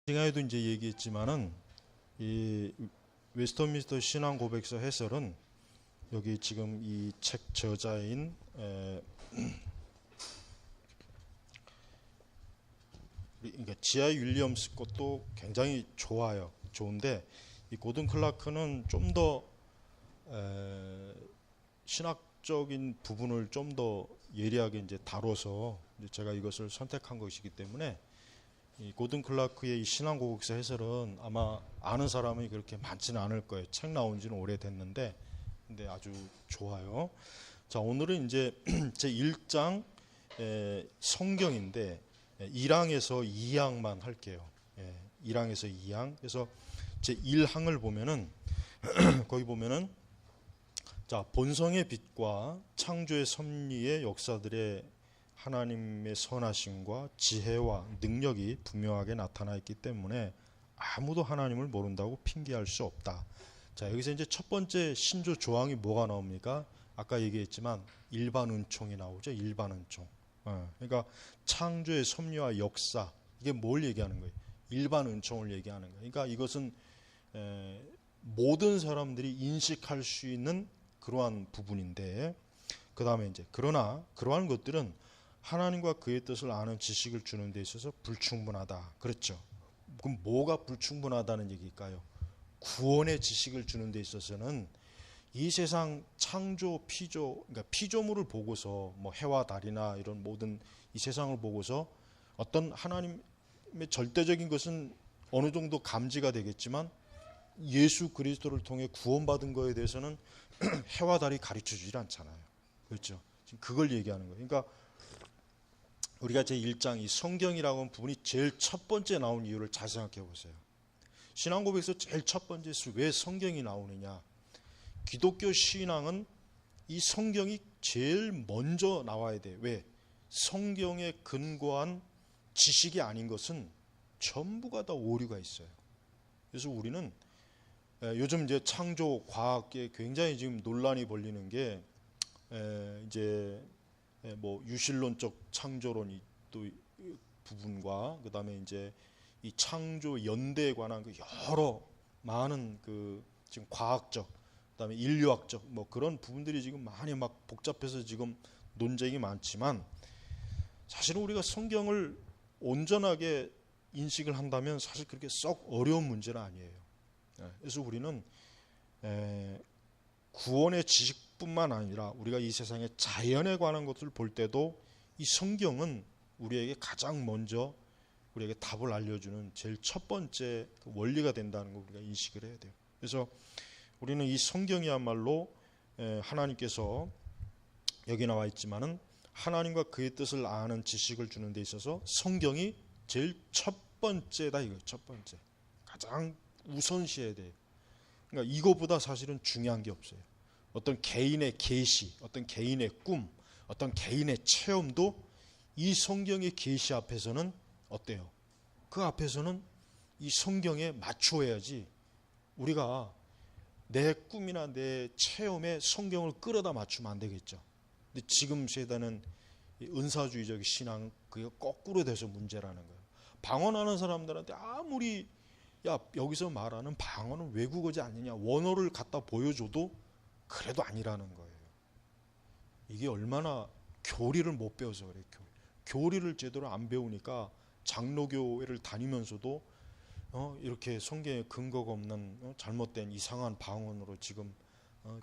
시간에도 이제 얘기했지만은 이 웨스터민스터 신앙 고백서 해설은 여기 지금 이 책 저자인 그러니까 지아 윌리엄스 것도 굉장히 좋아요. 좋은데 이 고든 클라크는 좀 더 신학적인 부분을 좀 더 예리하게 이제 다뤄서 이제 제가 이것을 선택한 것이기 때문에 이 고든 클라크의 이 신앙 고백서 해설은 아마 아는 사람이 그렇게 많지는 않을 거예요. 책 나온 지는 오래됐는데 근데 아주 좋아요. 자, 오늘은 이제 제 1장 성경인데 1항에서 2항만 할게요. 1항에서 2항. 그래서 제 1항을 보면은 거기 보면은 자, 본성의 빛과 창조의 섭리의 역사들의 하나님의 선하심과 지혜와 능력이 분명하게 나타나 있기 때문에 아무도 하나님을 모른다고 핑계할 수 없다. 자, 여기서 이제 첫 번째 신조 조항이 뭐가 나옵니까? 아까 얘기했지만 일반 은총이 나오죠. 일반 은총. 그러니까 창조의 섭리와 역사, 이게 뭘 얘기하는 거예요? 일반 은총을 얘기하는 거예요. 그러니까 이것은 모든 사람들이 인식할 수 있는 그러한 부분인데, 그 다음에 이제 그러나 그러한 것들은 하나님과 그의 뜻을 아는 지식을 주는 데 있어서 불충분하다. 그렇죠. 그럼 뭐가 불충분하다는 얘기일까요? 구원의 지식을 주는 데 있어서는 이 세상 창조, 그러니까 피조물을 보고서 뭐 해와 달이나 이런 모든 이 세상을 보고서 어떤 하나님의 절대적인 것은 어느 정도 감지가 되겠지만 예수 그리스도를 통해 구원받은 거에 대해서는 해와 달이 가르쳐 주질 않잖아요. 그렇죠. 지금 그걸 얘기하는 거예요. 그러니까 우리가 제 1장 이 성경이라고 하는 부분이 제일 첫 번째 나온 이유를 잘 생각해 보세요. 신앙고백에서 제일 첫 번째 왜 성경이 나오느냐. 기독교 신앙은 이 성경이 제일 먼저 나와야 돼요. 왜? 성경에 근거한 지식이 아닌 것은 전부가 다 오류가 있어요. 그래서 우리는 요즘 이제 창조 과학계 굉장히 지금 논란이 벌리는 게 이제 뭐 유실론적 창조론이 또 부분과 그다음에 이제 이 창조 연대에 관한 그 여러 많은 그 지금 과학적 그다음에 인류학적 뭐 그런 부분들이 지금 많이 막 복잡해서 지금 논쟁이 많지만 사실은 우리가 성경을 온전하게 인식을 한다면 사실 그렇게 썩 어려운 문제는 아니에요. 그래서 우리는 구원의 지식뿐만 아니라 우리가 이 세상의 자연에 관한 것을 볼 때도 이 성경은 우리에게 가장 먼저 우리에게 답을 알려주는 제일 첫 번째 원리가 된다는 걸 우리가 인식을 해야 돼요. 그래서 우리는 이 성경이야말로 하나님께서 여기 나와 있지만은 하나님과 그의 뜻을 아는 지식을 주는 데 있어서 성경이 제일 첫 번째다 이거예요. 첫 번째. 가장 우선시해야 돼요. 그러니까 이거보다 사실은 중요한 게 없어요. 어떤 개인의 계시, 어떤 개인의 꿈, 어떤 개인의 체험도 이 성경의 계시 앞에서는 어때요? 그 앞에서는 이 성경에 맞춰야지 우리가 내 꿈이나 내 체험에 성경을 끌어다 맞추면 안 되겠죠. 근데 지금 세대는 은사주의적 신앙 그게 거꾸로 돼서 문제라는 거예요. 방언하는 사람들한테 아무리 야 여기서 말하는 방언은 외국어지 아니냐 원어를 갖다 보여줘도 그래도 아니라는 거예요. 이게 얼마나 교리를 못 배워서 그래요. 교리를 제대로 안 배우니까 장로교회를 다니면서도 이렇게 성경에 근거가 없는 잘못된 이상한 방언으로 지금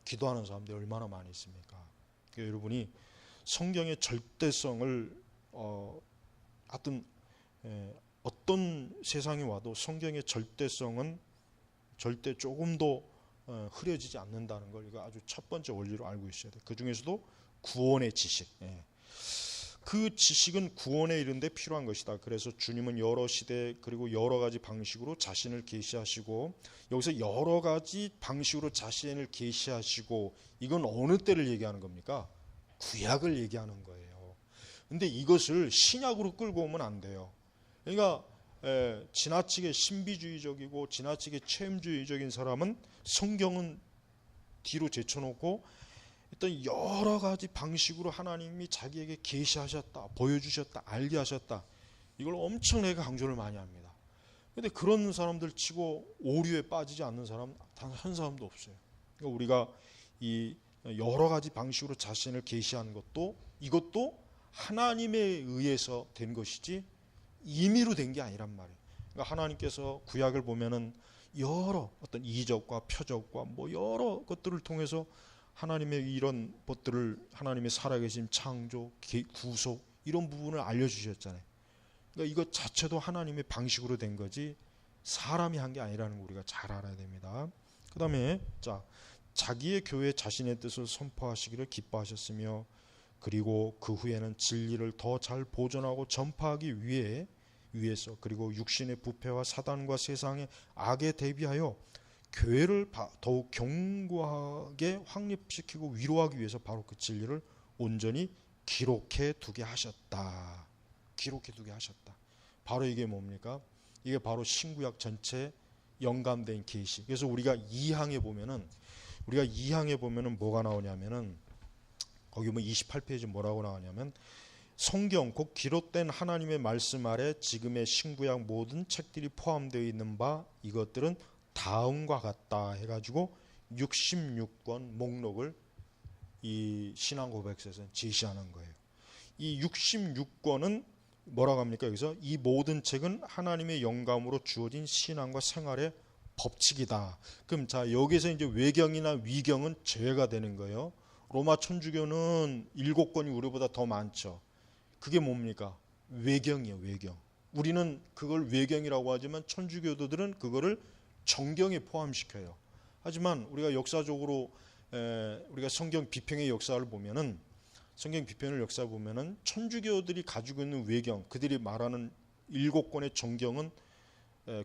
기도하는 사람들이 얼마나 많이 있습니까? 그러니까 여러분이 성경의 절대성을 하여튼 어떤 세상이 와도 성경의 절대성은 절대 조금도 흐려지지 않는다는 걸 이거 아주 첫 번째 원리로 알고 있어야 돼요. 그 중에서도 구원의 지식. 그 지식은 구원에 이른 데 필요한 것이다. 그래서 주님은 여러 시대 그리고 여러 가지 방식으로 자신을 계시하시고 여기서 여러 가지 방식으로 자신을 계시하시고 이건 어느 때를 얘기하는 겁니까? 구약을 얘기하는 거예요. 근데 이것을 신약으로 끌고 오면 안 돼요. 그러니까 지나치게 신비주의적이고 지나치게 체험주의적인 사람은 성경은 뒤로 제쳐놓고 일단 여러 가지 방식으로 하나님이 자기에게 계시하셨다, 보여주셨다, 알게 하셨다. 이걸 엄청나게 강조를 많이 합니다. 근데 그런 사람들 치고 오류에 빠지지 않는 사람 단 한 사람도 없어요. 그러니까 우리가 이 여러 가지 방식으로 자신을 계시하는 것도 이것도 하나님에 의해서 된 것이지 임의로 된 게 아니란 말이에요. 그러니까 하나님께서 구약을 보면은 여러 어떤 이적과 표적과 뭐 여러 것들을 통해서 하나님의 이런 것들을 하나님의 살아계신 창조, 구속 이런 부분을 알려주셨잖아요. 그러니까 이것 자체도 하나님의 방식으로 된 거지 사람이 한 게 아니라는 거 우리가 잘 알아야 됩니다. 그 다음에 자기의 교회 자신의 뜻을 선포하시기를 기뻐하셨으며 그리고 그 후에는 진리를 더 잘 보존하고 전파하기 위해서 그리고 육신의 부패와 사단과 세상의 악에 대비하여 교회를 더욱 견고하게 확립시키고 위로하기 위해서 바로 그 진리를 온전히 기록해 두게 하셨다. 기록해 두게 하셨다. 바로 이게 뭡니까? 이게 바로 신구약 전체 영감된 계시. 그래서 우리가 2항에 보면은 뭐가 나오냐면은 거기 28페이지 뭐라고 나오냐면 성경 곧 기록된 하나님의 말씀 아래 지금의 신구약 모든 책들이 포함되어 있는 바 이것들은 다음과 같다 해가지고 66권 목록을 이 신앙고백서에서 제시하는 거예요. 이 66권은 뭐라고 합니까? 여기서 이 모든 책은 하나님의 영감으로 주어진 신앙과 생활의 법칙이다. 그럼 여기서 이제 외경이나 위경은 제외가 되는 거예요. 로마 천주교는 7권이 우리보다 더 많죠. 그게 뭡니까? 외경이에요. 외경. 우리는 그걸 외경이라고 하지만 천주교도들은 그거를 정경에 포함시켜요. 하지만 우리가 역사적으로 우리가 성경 비평의 역사를 보면은 천주교들이 가지고 있는 외경, 그들이 말하는 7권의 정경은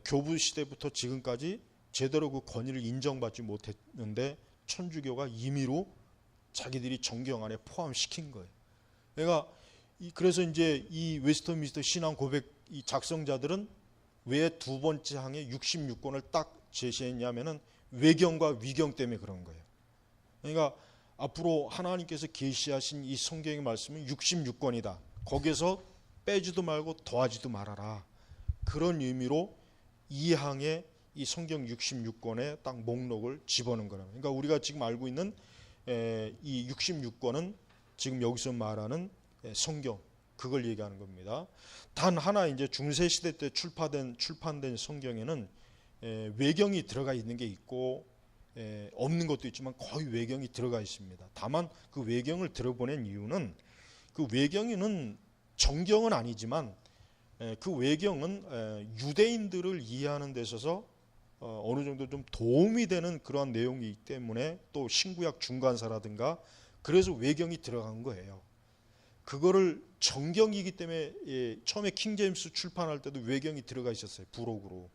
교부 시대부터 지금까지 제대로 그 권위를 인정받지 못했는데 천주교가 임의로 자기들이 정경 안에 포함시킨 거예요. 그래서 이제 이 웨스트민스터 신앙 고백 이 작성자들은 왜 두 번째 항에 66권을 딱 제시했냐면은 외경과 위경 때문에 그런 거예요. 그러니까 앞으로 하나님께서 계시하신 이 성경의 말씀은 66권이다. 거기에서 빼지도 말고 더하지도 말아라. 그런 의미로 이 항에 이 성경 66권의 딱 목록을 집어넣은 거라고. 그러니까 우리가 지금 알고 있는 이 66권은 지금 여기서 말하는 성경 그걸 얘기하는 겁니다. 단 하나 이제 중세 시대 때 출판된 성경에는 외경이 들어가 있는 게 있고 없는 것도 있지만 거의 외경이 들어가 있습니다. 다만 그 외경을 들어보낸 이유는 그 외경에는 정경은 아니지만 그 외경은 유대인들을 이해하는 데 있어서 어느 정도 좀 도움이 되는 그러한 내용이기 때문에 또 신구약 중간사라든가 그래서 외경이 들어간 거예요. 그거를 정경이기 때문에 처음에 킹제임스 출판할 때도 외경이 들어가 있었어요. 부록으로.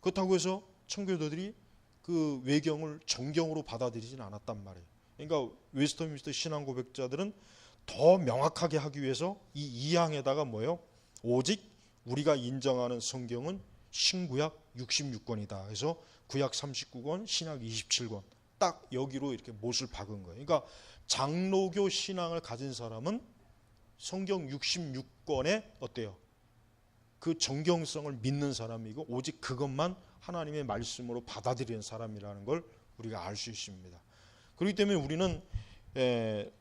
그렇다고 해서 청교도들이 그 외경을 정경으로 받아들이진 않았단 말이에요. 그러니까 웨스터민스터 신앙 고백자들은 더 명확하게 하기 위해서 이 2항에다가 뭐예요? 오직 우리가 인정하는 성경은 신구약 66권이다. 그래서 구약 39권, 신약 27권 딱 여기로 이렇게 못을 박은 거예요. 그러니까 장로교 신앙을 가진 사람은 성경 66권에 어때요? 그 정경성을 믿는 사람이고 오직 그것만 하나님의 말씀으로 받아들이는 사람이라는 걸 우리가 알 수 있습니다. 그렇기 때문에 우리는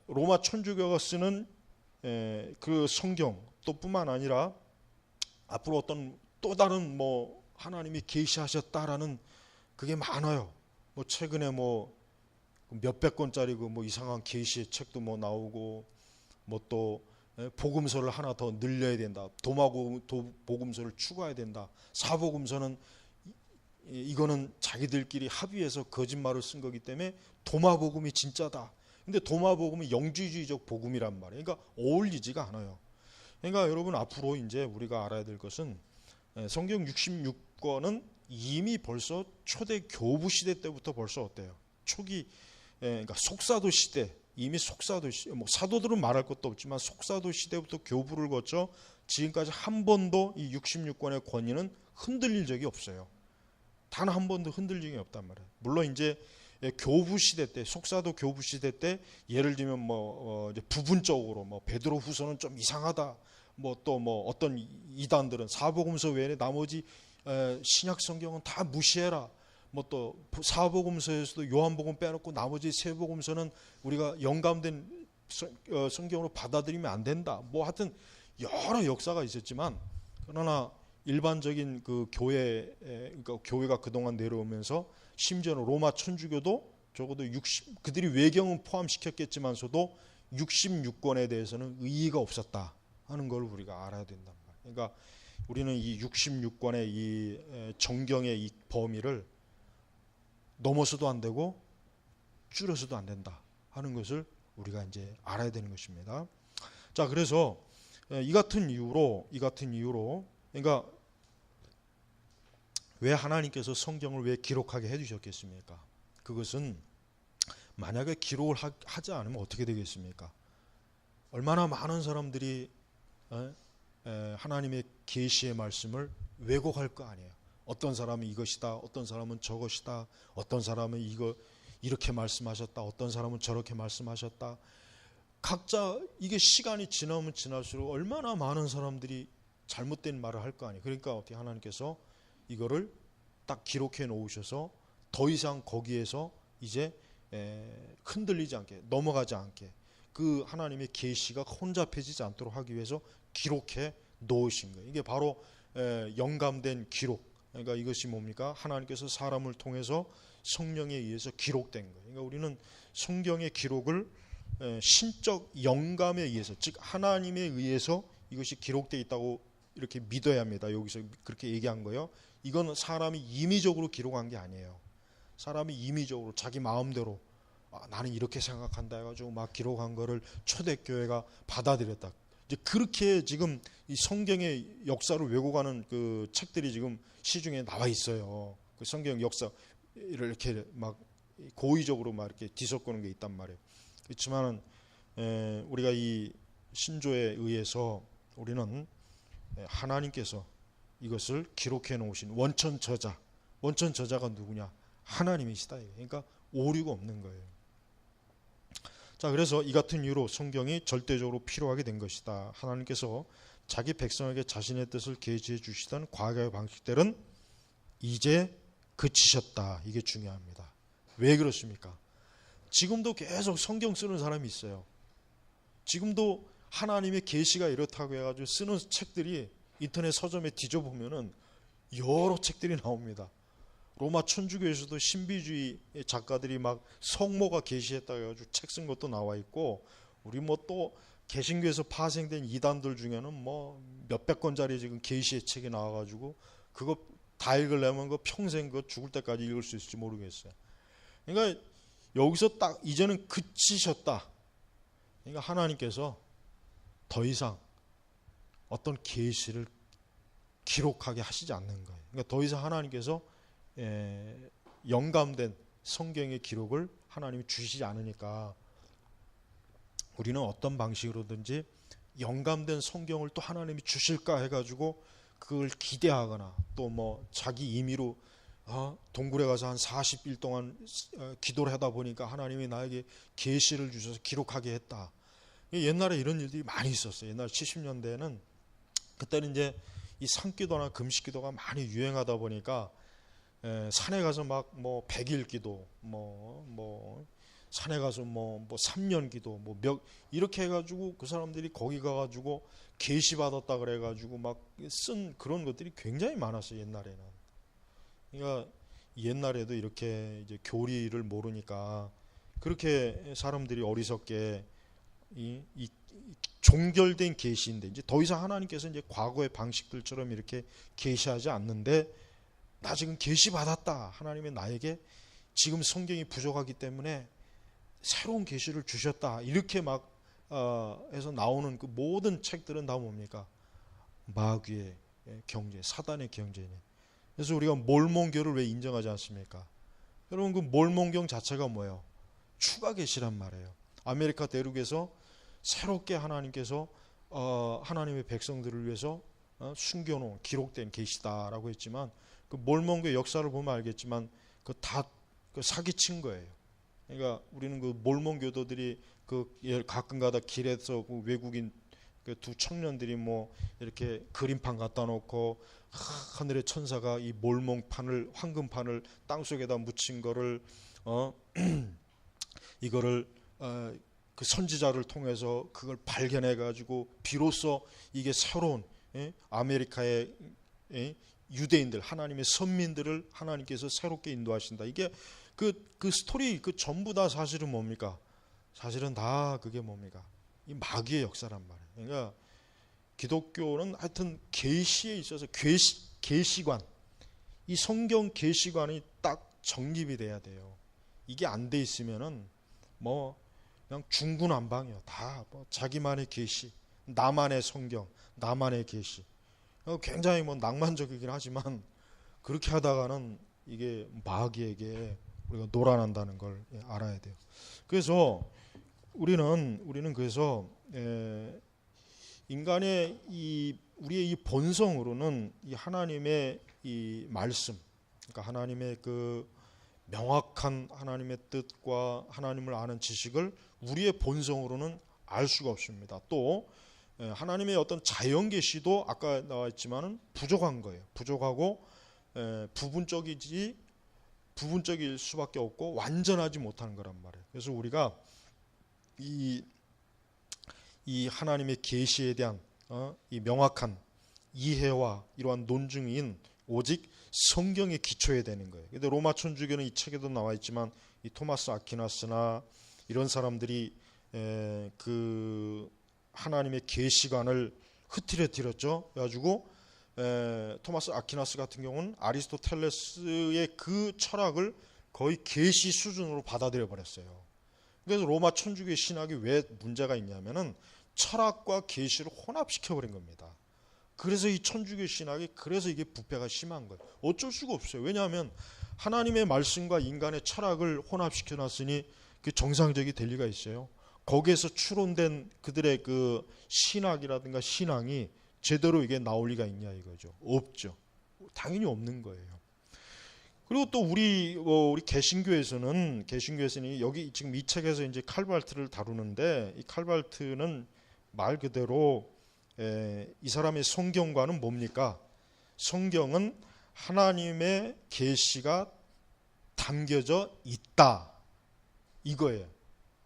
로마 천주교가 쓰는 그 성경 또 뿐만 아니라 앞으로 어떤 또 다른 뭐 하나님이 계시하셨다라는 그게 많아요. 뭐 최근에 뭐 몇백 권짜리 그 뭐 이상한 계시의 책도 뭐 나오고 뭐 또 복음서를 하나 더 늘려야 된다. 복음서를 추가해야 된다. 사복음서는 이거는 자기들끼리 합의해서 거짓말을 쓴 거기 때문에 도마복음이 진짜다. 근데 도마복음은 영주주의적 복음이란 말이에요. 그러니까 어울리지가 않아요. 그러니까 여러분 앞으로 이제 우리가 알아야 될 것은 성경 66권은 이미 벌써 초대 교부 시대 때부터 벌써 어때요? 초기 그러니까 속사도 시대 이미 속사도 뭐 사도들은 말할 것도 없지만 속사도 시대부터 교부를 거쳐 지금까지 한 번도 이 66권의 권위는 흔들릴 적이 없어요. 단 한 번도 흔들린 적이 없단 말이에요. 물론 이제 교부 시대 때 속사도 교부 시대 때 예를 들면 뭐 이제 부분적으로 뭐 베드로 후서는 좀 이상하다. 뭐 또 뭐 어떤 이단들은 사복음서 외에 나머지 신약 성경은 다 무시해라. 뭐 또 사복음서에서도 요한복음 빼놓고 나머지 세 복음서는 우리가 영감된 성경으로 받아들이면 안 된다. 뭐 하여튼 여러 역사가 있었지만, 그러나 일반적인 그 그러니까 교회가 그동안 내려오면서 심지어는 로마 천주교도 적어도 그들이 외경은 포함시켰겠지만서도 66권에 대해서는 의의가 없었다 하는 걸 우리가 알아야 된단 말이에요. 그러니까 우리는 이 66권의 이 정경의 이 범위를 넘어서도 안 되고 줄여서도 안 된다 하는 것을 우리가 이제 알아야 되는 것입니다. 자, 그래서 이 같은 이유로 그러니까 왜 하나님께서 성경을 왜 기록하게 해주셨겠습니까? 그것은 만약에 기록을 하지 않으면 어떻게 되겠습니까? 얼마나 많은 사람들이 하나님의 계시의 말씀을 왜곡할 거 아니에요. 어떤 사람은 이것이다, 어떤 사람은 저것이다, 어떤 사람은 이렇게 말씀하셨다, 어떤 사람은 저렇게 말씀하셨다. 각자 이게 시간이 지나면 지날수록 얼마나 많은 사람들이 잘못된 말을 할 거 아니에요. 그러니까 어떻게 하나님께서 이거를 딱 기록해 놓으셔서 더 이상 거기에서 이제 흔들리지 않게, 넘어가지 않게, 그 하나님의 계시가 혼잡해지지 않도록 하기 위해서 기록해 놓으신 거예요. 이게 바로 영감된 기록. 그러니까 이것이 뭡니까? 하나님께서 사람을 통해서 성령에 의해서 기록된 거예요. 그러니까 우리는 성경의 기록을 신적 영감에 의해서, 즉 하나님에 의해서 이것이 기록되어 있다고 이렇게 믿어야 합니다. 여기서 그렇게 얘기한 거예요. 이건 사람이 임의적으로 기록한 게 아니에요. 사람이 임의적으로 자기 마음대로 나는 이렇게 생각한다 해가지고 막 기록한 거를 초대교회가 받아들였다. 이제 그렇게 지금 이 성경의 역사를 왜곡하는 그 책들이 지금 시중에 나와 있어요. 그 성경 역사를 이렇게 막 고의적으로 막 이렇게 뒤섞는 게 있단 말이에요. 그렇지만 우리가 이 신조에 의해서 우리는 하나님께서 이것을 기록해 놓으신 원천 저자가 누구냐? 하나님이시다. 그러니까 오류가 없는 거예요. 자, 그래서 이 같은 이유로 성경이 절대적으로 필요하게 된 것이다. 하나님께서 자기 백성에게 자신의 뜻을 계시해 주시던 과거의 방식들은 이제 그치셨다. 이게 중요합니다. 왜 그렇습니까? 지금도 계속 성경 쓰는 사람이 있어요. 지금도 하나님의 계시가 이렇다고 해가지고 쓰는 책들이 인터넷 서점에 뒤져보면은 여러 책들이 나옵니다. 로마 천주교에서도 신비주의 작가들이 막 성모가 계시했다고 해가지고 책 쓴 것도 나와 있고, 우리 뭐 또 개신교에서 파생된 이단들 중에는 뭐 몇백 권짜리 지금 계시의 책이 나와가지고 그거 다 읽으려면 그 평생 그 죽을 때까지 읽을 수 있을지 모르겠어요. 그러니까 여기서 딱 이제는 그치셨다. 그러니까 하나님께서 더 이상 어떤 계시를 기록하게 하시지 않는 거예요. 그러니까 더 이상 하나님께서 영감된 성경의 기록을 하나님이 주시지 않으니까 우리는 어떤 방식으로든지 영감된 성경을 또 하나님이 주실까 해가지고 그걸 기대하거나 또 뭐 자기 임의로 동굴에 가서 한 40일 동안 기도를 하다 보니까 하나님이 나에게 계시를 주셔서 기록하게 했다. 옛날에 이런 일들이 많이 있었어요. 옛날 70년대에는 그때는 이제 이 산기도나 금식기도가 많이 유행하다 보니까 산에 가서 막 뭐 100일 기도, 뭐 산에 가서 뭐 3년 기도, 뭐 이렇게 해가지고 그 사람들이 거기 가가지고 계시 받았다 그래가지고 막 쓴 그런 것들이 굉장히 많았어요. 옛날에는. 그러니까 옛날에도 이렇게 이제 교리를 모르니까 그렇게 사람들이 어리석게 이 종결된 계시인데 이제 더 이상 하나님께서 이제 과거의 방식들처럼 이렇게 계시하지 않는데, 나 지금 계시 받았다. 하나님이 나에게 지금 성경이 부족하기 때문에 새로운 계시를 주셨다. 이렇게 막 해서 나오는 그 모든 책들은 다 뭡니까? 마귀의 경제, 사단의 경제네. 그래서 우리가 몰몬교를 왜 인정하지 않습니까? 여러분, 그 몰몬경 자체가 뭐예요? 추가 계시란 말이에요. 아메리카 대륙에서 새롭게 하나님께서 하나님의 백성들을 위해서 숨겨놓은 기록된 계시다라고 했지만, 그 몰몬교의 역사를 보면 알겠지만 그 다 사기친 거예요. 그러니까 우리는 그 몰몬교도들이 그 가끔가다 길에서 그 외국인 그 두 청년들이 뭐 이렇게 그림판 갖다 놓고 하늘의 천사가 이 몰몬판을 황금판을 땅 속에다 묻힌 거를 이거를 그 선지자를 통해서 그걸 발견해 가지고 비로소 이게 새로운 아메리카의 유대인들 하나님의 선민들을 하나님께서 새롭게 인도하신다. 이게 그 스토리 그 전부 다 사실은 뭡니까? 사실은 다 그게 뭡니까? 이 마귀의 역사란 말이에요. 그러니까 기독교는 하여튼 계시에 있어서 계시관, 이 성경 계시관이 딱 정립이 돼야 돼요. 이게 안 돼 있으면은 뭐 그냥 중구난방이요. 다 뭐 자기만의 계시, 나만의 성경, 나만의 계시. 굉장히 뭐 낭만적이긴 하지만 그렇게 하다가는 이게 마귀에게 우리가 놀아난다는 걸 알아야 돼요. 그래서 우리는 그래서 인간의 우리의 이 본성으로는 이 하나님의 이 말씀, 그러니까 하나님의 그 명확한 하나님의 뜻과 하나님을 아는 지식을 우리의 본성으로는 알 수가 없습니다. 또 하나님의 어떤 자연 계시도 아까 나와있지만은 부족한 거예요. 부족하고 부분적일 수밖에 없고 완전하지 못하는 거란 말이에요. 그래서 우리가 이 하나님의 계시에 대한 이 명확한 이해와 이러한 논증인 오직 성경에 기초해야 되는 거예요. 근데 로마 천주교는 이 책에도 나와 있지만 이 토마스 아퀴나스나 이런 사람들이 그 하나님의 계시관을 흐트러뜨렸죠. 그래가지고 토마스 아퀴나스 같은 경우는 아리스토텔레스의 그 철학을 거의 계시 수준으로 받아들여 버렸어요. 그래서 로마 천주교의 신학이 왜 문제가 있냐면은 철학과 계시를 혼합시켜 버린 겁니다. 그래서 이 천주교 신학이 그래서 이게 부패가 심한 거예요. 어쩔 수가 없어요. 왜냐하면 하나님의 말씀과 인간의 철학을 혼합시켜 놨으니 그 정상적이 될 리가 있어요. 거기에서 추론된 그들의 그 신학이라든가 신앙이 제대로 이게 나올 리가 있냐 이거죠. 없죠. 당연히 없는 거예요. 그리고 또 우리 개신교에서는 여기 지금 이 책에서 이제 칼발트를 다루는데 이 칼발트는 말 그대로 이 사람의 성경과는 뭡니까? 성경은 하나님의 계시가 담겨져 있다 이거예요.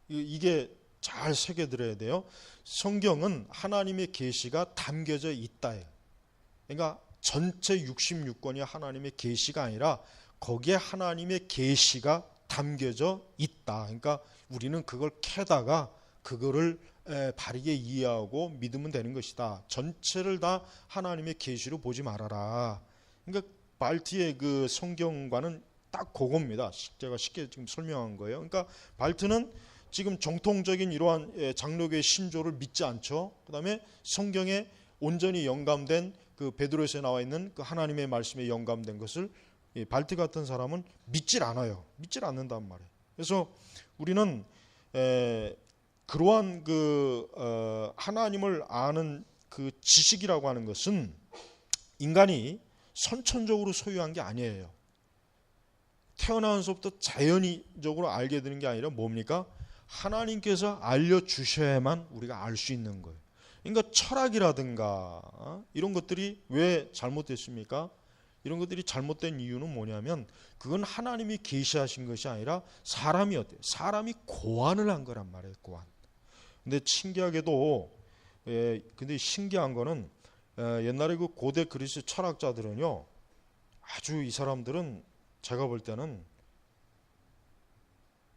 이게 잘 새겨들어야 돼요. 성경은 하나님의 계시가 담겨져 있다예요. 그러니까 전체 66권이 하나님의 계시가 아니라 거기에 하나님의 계시가 담겨져 있다. 그러니까 우리는 그걸 캐다가 그거를 바르게 이해하고 믿으면 되는 것이다. 전체를 다 하나님의 계시로 보지 말아라. 그러니까 발트의 그 성경과는 딱 그겁니다. 제가 쉽게 지금 설명한 거예요. 그러니까 발트는 지금 정통적인 이러한 장로교의 신조를 믿지 않죠. 그다음에 성경에 온전히 영감된 그 베드로에서 나와 있는 그 하나님의 말씀에 영감된 것을 발트 같은 사람은 믿질 않아요. 믿질 않는단 말이에요. 그래서 우리는 그러한 그 하나님을 아는 그 지식이라고 하는 것은 인간이 선천적으로 소유한 게 아니에요. 태어나면서부터 자연적으로 알게 되는 게 아니라 뭡니까? 하나님께서 알려주셔야만 우리가 알 수 있는 거예요. 그러니까 철학이라든가 이런 것들이 왜 잘못됐습니까? 이런 것들이 잘못된 이유는 뭐냐면 그건 하나님이 계시하신 것이 아니라 사람이 어때요? 사람이 고안을 한 거란 말이에요. 고안. 근데 신기한 거는 옛날에 그 고대 그리스 철학자들은요, 아주 이 사람들은 제가 볼 때는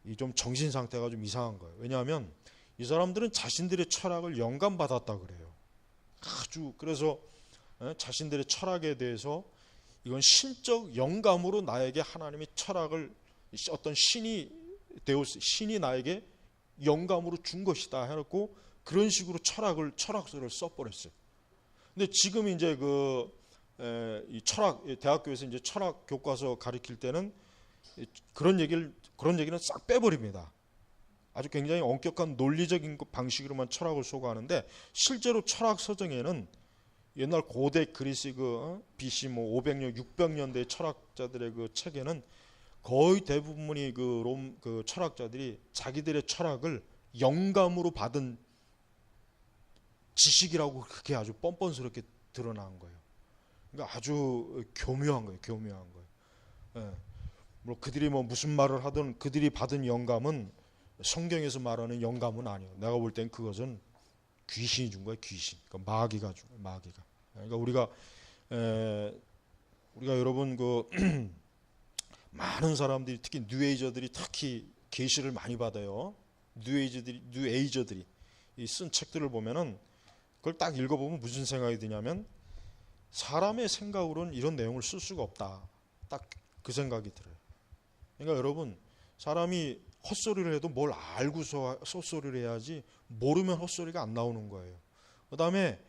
이 좀 정신 상태가 좀 이상한 거예요. 왜냐하면 이 사람들은 자신들의 철학을 영감받았다 그래요. 그래서 자신들의 철학에 대해서 이건 신적 영감으로 나에게 하나님의 철학을 어떤 신이 나에게 영감으로 준 것이다 해놓고 그런 식으로 철학서를 써버렸어요. 근데 지금 이제 이 대학교에서 이제 철학 교과서 가르칠 때는 그런 얘기는 싹 빼버립니다. 아주 굉장히 엄격한 논리적인 방식으로만 철학을 소개하는데 실제로 철학 서정에는 옛날 고대 그리스 BC 500년, 600년대 철학자들의 그 책에는 거의 대부분이 롬 철학자들이 자기들의 철학을 영감으로 받은 지식이라고 그렇게 아주 뻔뻔스럽게 드러난 거예요. 그러니까 아주 교묘한 거예요. 교묘한 거예요. 예. 뭐 그들이 뭐 무슨 말을 하든 그들이 받은 영감은 성경에서 말하는 영감은 아니에요. 내가 볼 땐 그것은 귀신이 준 거예요. 귀신. 그러니까 마귀가 준 거예요. 마귀가. 그러니까 우리가 여러분 그 많은 사람들이 특히 뉴에이저들이 특히 계시를 많이 받아요. 뉴에이저들이 이 쓴 책들을 보면은 그걸 딱 읽어보면 무슨 생각이 드냐면 사람의 생각으로는 이런 내용을 쓸 수가 없다. 딱 그 생각이 들어요. 그러니까 여러분 사람이 헛소리를 해도 뭘 알고서 헛소리를 해야지 모르면 헛소리가 안 나오는 거예요. 그 다음에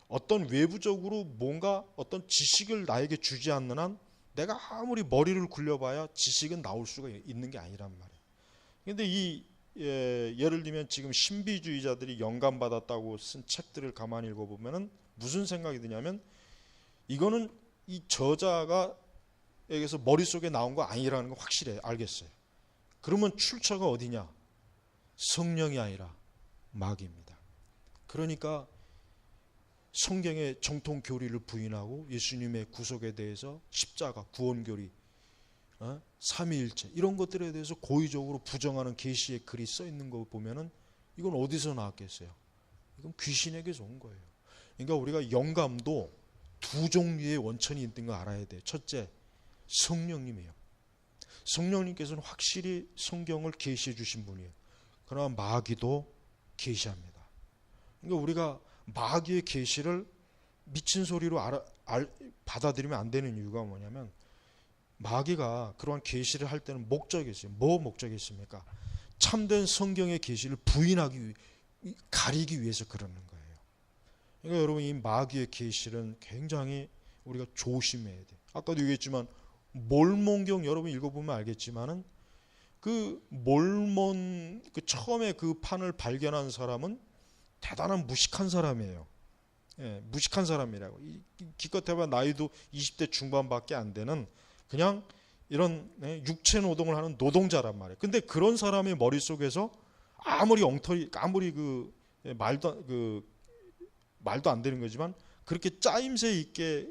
어떤 외부적으로 뭔가 어떤 지식을 나에게 주지 않는 한 내가 아무리 머리를 굴려봐야 지식은 나올 수가 있는 게 아니란 말이에요. 그런데 예를 들면 지금 신비주의자들이 영감받았다고 쓴 책들을 가만히 읽어보면 무슨 생각이 드냐면 이거는 이 저자가 여기서 머릿속에 나온 거 아니라는 거 확실해 알겠어요. 그러면 출처가 어디냐? 성령이 아니라 마귀입니다. 그러니까 성경의 정통 교리를 부인하고 예수님의 구속에 대해서 십자가, 구원교리, 삼위일체 이런 것들에 대해서 고의적으로 부정하는 계시의 글이 써 있는 거 보면은 이건 어디서 나왔겠어요? 이건 귀신에게서 온 거예요. 그러니까 우리가 영감도 두 종류의 원천이 있는 거 알아야 돼요. 첫째, 성령님이에요. 성령님께서는 확실히 성경을 계시해 주신 분이에요. 그러나 마귀도 계시합니다. 그러니까 우리가 마귀의 계시를 미친 소리로 받아들이면 안 되는 이유가 뭐냐면 마귀가 그러한 계시를 할 때는 목적이 있어요. 뭐 목적이 있습니까? 참된 성경의 계시를 부인하기 가리기 위해서 그러는 거예요. 그러니까 여러분 이 마귀의 계시는 굉장히 우리가 조심해야 돼요. 아까도 얘기했지만 몰몬경 여러분 읽어보면 알겠지만은 그 몰몬 그 처음에 그 판을 발견한 사람은 대단한 무식한 사람이에요. 예, 무식한 사람이라고. 기껏해봐 나이도 20대 중반밖에 안 되는 그냥 이런 육체 노동을 하는 노동자란 말이에요. 근데 그런 사람의 머릿속에서 아무리 말도 안 되는 거지만 그렇게 짜임새 있게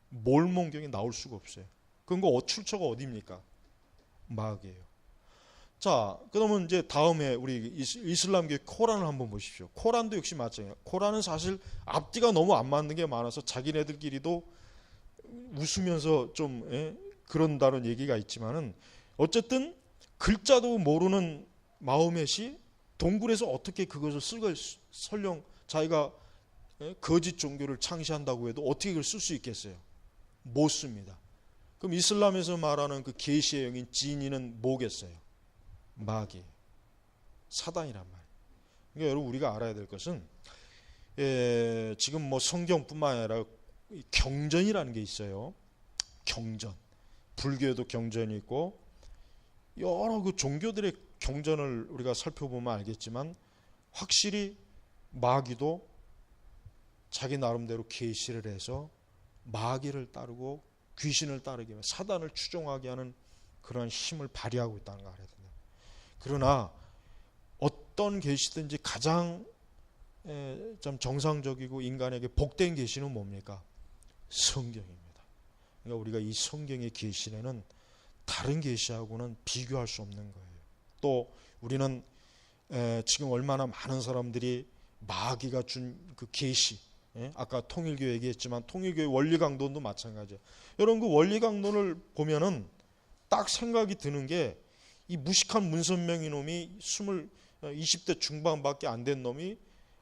몰몬경이 나올 수가 없어요. 그건 출처가 어디입니까? 마귀예요. 자, 그러면 이제 다음에 우리 이슬람교의 코란을 한번 보십시오. 코란도 역시 마찬가지예요. 코란은 사실 앞뒤가 너무 안 맞는 게 많아서 자기네들끼리도 웃으면서 좀 그런다는 얘기가 있지만은 어쨌든 글자도 모르는 마호멧이 동굴에서 어떻게 그것을 설령 자기가 거짓 종교를 창시한다고 해도 어떻게 그걸 쓸 수 있겠어요? 못 씁니다. 그럼 이슬람에서 말하는 그 계시의 영인 지니는 뭐겠어요? 마귀, 사단이란 말이에요. 그러니까 여러분 우리가 알아야 될 것은 지금 뭐 성경뿐만 아니라 경전이라는 게 있어요. 경전, 불교에도 경전이 있고 여러 그 종교들의 경전을 우리가 살펴보면 알겠지만 확실히 마귀도 자기 나름대로 계시를 해서 마귀를 따르고 귀신을 따르게 하면 사단을 추종하게 하는 그런 힘을 발휘하고 있다는 걸 알아야 됩니다. 그러나 어떤 계시든지 가장 좀 정상적이고 인간에게 복된 계시는 뭡니까? 성경입니다. 그러니까 우리가 이 성경의 계시는 다른 계시하고는 비교할 수 없는 거예요. 또 우리는 지금 얼마나 많은 사람들이 마귀가 준 그 계시, 아까 통일교 얘기했지만 통일교의 원리 강론도 마찬가지예요. 여러분 그 원리 강론을 보면은 딱 생각이 드는 게 이 무식한 문선명이 놈이 20대 중반밖에 안 된 놈이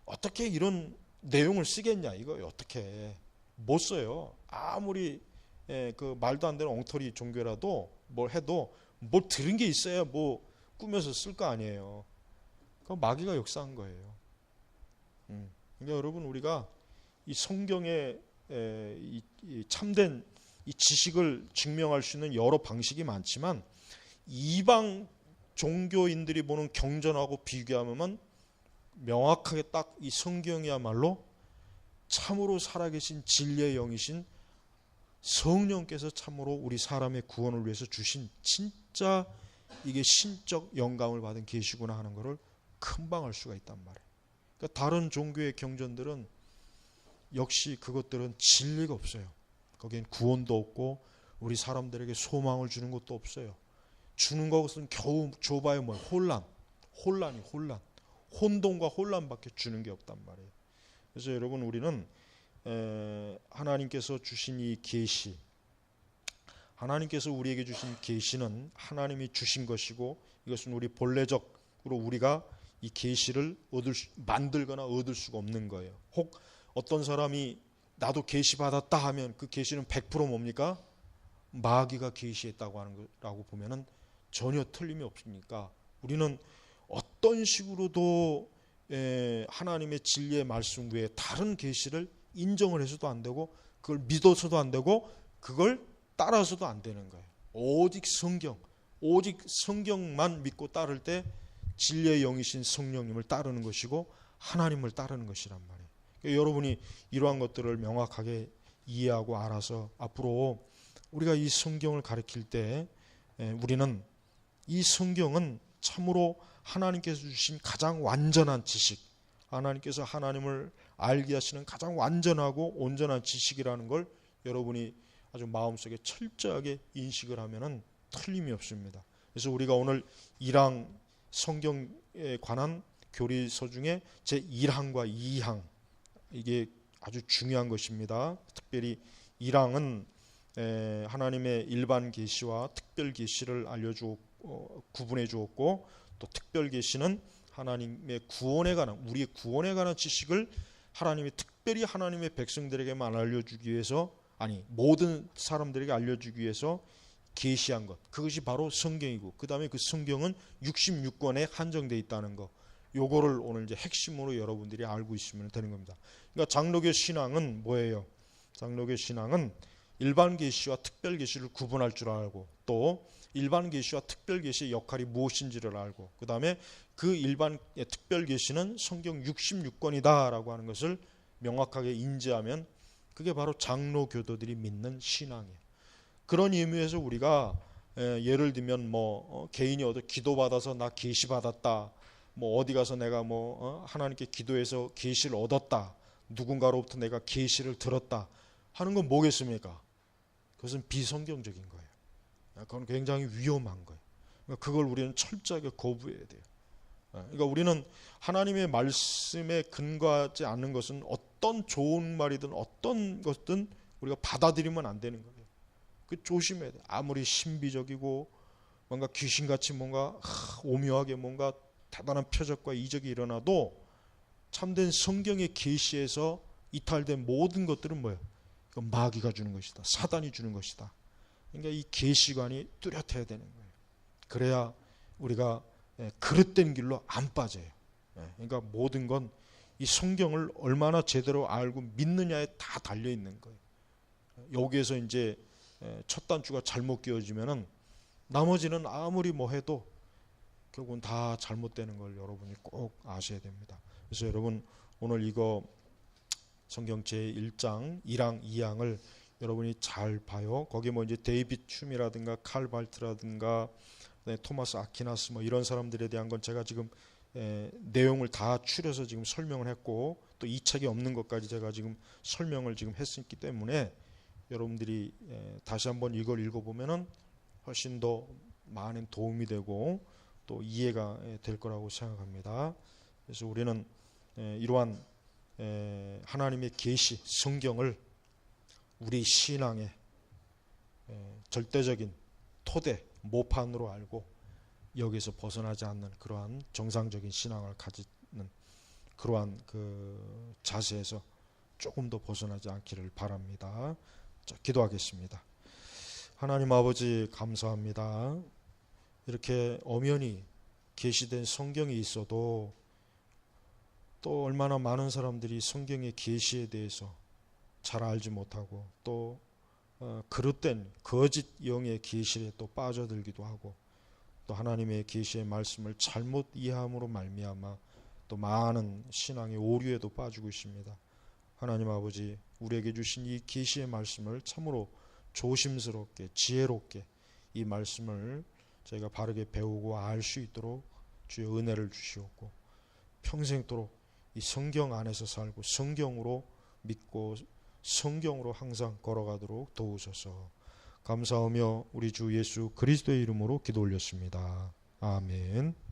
어떻게 이런 내용을 쓰겠냐 이거 어떻게 못 써요. 아무리 그 말도 안 되는 엉터리 종교라도 뭘 해도 뭘 들은 게 있어야 뭐 꾸며서 쓸 거 아니에요. 그 마귀가 역사한 거예요. 그러니까 여러분 우리가 이 성경의 이 참된 이 지식을 증명할 수 있는 여러 방식이 많지만 이방 종교인들이 보는 경전하고 비교하면 명확하게 딱 이 성경이야말로 참으로 살아계신 진리의 영이신 성령께서 참으로 우리 사람의 구원을 위해서 주신 진짜 이게 신적 영감을 받은 계시구나 하는 것을 금방 알 수가 있단 말이에요. 그러니까 다른 종교의 경전들은 역시 그것들은 진리가 없어요. 거기엔 구원도 없고 우리 사람들에게 소망을 주는 것도 없어요. 주는 것은 겨우 줘봐야 뭐예요? 혼란, 혼돈과 혼란밖에 주는 게 없단 말이에요. 그래서 여러분, 우리는 하나님께서 주신 이 계시, 하나님께서 우리에게 주신 계시는 하나님이 주신 것이고, 이것은 우리 본래적으로 우리가 이 계시를 만들거나 얻을 수가 없는 거예요. 혹 어떤 사람이 나도 계시 받았다 하면 그 계시는 100% 뭡니까? 마귀가 계시했다고 하는 거라고 보면은 전혀 틀림이 없으니까, 우리는 어떤 식으로도 하나님의 진리의 말씀 외에 다른 계시를 인정을 해서도 안 되고, 그걸 믿어서도 안 되고, 그걸 따라서도 안 되는 거예요. 오직 성경만 믿고 따를 때 진리의 영이신 성령님을 따르는 것이고 하나님을 따르는 것이란 말이에요. 그러니까 여러분이 이러한 것들을 명확하게 이해하고 알아서 앞으로 우리가 이 성경을 가르칠 때 우리는 이 성경은 참으로 하나님께서 주신 가장 완전한 지식, 하나님께서 하나님을 알게 하시는 가장 완전하고 온전한 지식이라는 걸 여러분이 아주 마음속에 철저하게 인식을 하면은 틀림이 없습니다. 그래서 우리가 오늘 1항 성경에 관한 교리서 중에 제 1항과 2항, 이게 아주 중요한 것입니다. 특별히 1항은 하나님의 일반 계시와 특별 계시를 구분해 주었고, 또 특별 계시는 하나님의 구원에 관한, 우리의 구원에 관한 지식을 하나님이 특별히 하나님의 백성들에게만 알려주기 위해서, 모든 사람들에게 알려주기 위해서 계시한 것, 그것이 바로 성경이고, 그 다음에 그 성경은 66권에 한정되어 있다는 것, 요거를 오늘 이제 핵심으로 여러분들이 알고 있으면 되는 겁니다. 그러니까 장로교 신앙은 뭐예요? 장로교 신앙은 일반 계시와 특별 계시를 구분할 줄 알고, 또 일반 계시와 특별 계시의 역할이 무엇인지를 알고, 그 다음에 그 일반 특별 계시는 성경 66권이다라고 하는 것을 명확하게 인지하면 그게 바로 장로교도들이 믿는 신앙이에요. 그런 의미에서 우리가 예를 들면 개인이 기도 받아서 나 계시 받았다, 어디 가서 내가 하나님께 기도해서 계시를 얻었다, 누군가로부터 내가 계시를 들었다 하는 건 뭐겠습니까? 그것은 비성경적인 거예요. 그건 굉장히 위험한 거예요. 그걸 우리는 철저하게 거부해야 돼요. 그러니까 우리는 하나님의 말씀에 근거하지 않는 것은 어떤 좋은 말이든 어떤 것든 우리가 받아들이면 안 되는 거예요. 그 조심해야 돼요. 아무리 신비적이고 뭔가 귀신같이 뭔가 오묘하게 뭔가 대단한 표적과 이적이 일어나도 참된 성경의 계시에서 이탈된 모든 것들은 뭐예요? 이건 마귀가 주는 것이다, 사단이 주는 것이다. 그러니까 이 계시관이 뚜렷해야 되는 거예요. 그래야 우리가 그릇된 길로 안 빠져요. 그러니까 모든 건 이 성경을 얼마나 제대로 알고 믿느냐에 다 달려 있는 거예요. 여기에서 이제 첫 단추가 잘못 끼워지면은 나머지는 아무리 해도 결국은 다 잘못되는 걸 여러분이 꼭 아셔야 됩니다. 그래서 여러분, 오늘 이거 성경 제1장 1항 2항을 여러분이 잘 봐요. 거기 이제 데이빗 춤이라든가 칼 발트라든가 토마스 아퀴나스 이런 사람들에 대한 건 제가 지금 내용을 다 추려서 지금 설명을 했고, 또 이 책에 없는 것까지 제가 지금 설명을 지금 했기 때문에 여러분들이 다시 한번 이걸 읽어보면은 훨씬 더 많은 도움이 되고 또 이해가 될 거라고 생각합니다. 그래서 우리는 이러한 하나님의 계시 성경을 우리 신앙의 절대적인 토대 모판으로 알고 여기서 벗어나지 않는 그러한 정상적인 신앙을 가지는 그러한 그 자세에서 조금 더 벗어나지 않기를 바랍니다. 자, 기도하겠습니다. 하나님 아버지, 감사합니다. 이렇게 엄연히 계시된 성경이 있어도 또 얼마나 많은 사람들이 성경의 계시에 대해서 잘 알지 못하고 또 그릇된 거짓 영의 계시에 또 빠져들기도 하고, 또 하나님의 계시의 말씀을 잘못 이해함으로 말미암아 또 많은 신앙의 오류에도 빠지고 있습니다. 하나님 아버지, 우리에게 주신 이 계시의 말씀을 참으로 조심스럽게 지혜롭게 이 말씀을 저희가 바르게 배우고 알 수 있도록 주의 은혜를 주시옵고, 평생토록 이 성경 안에서 살고 성경으로 믿고 성경으로 항상 걸어가도록 도우소서. 감사하며 우리 주 예수 그리스도의 이름으로 기도 올렸습니다. 아멘.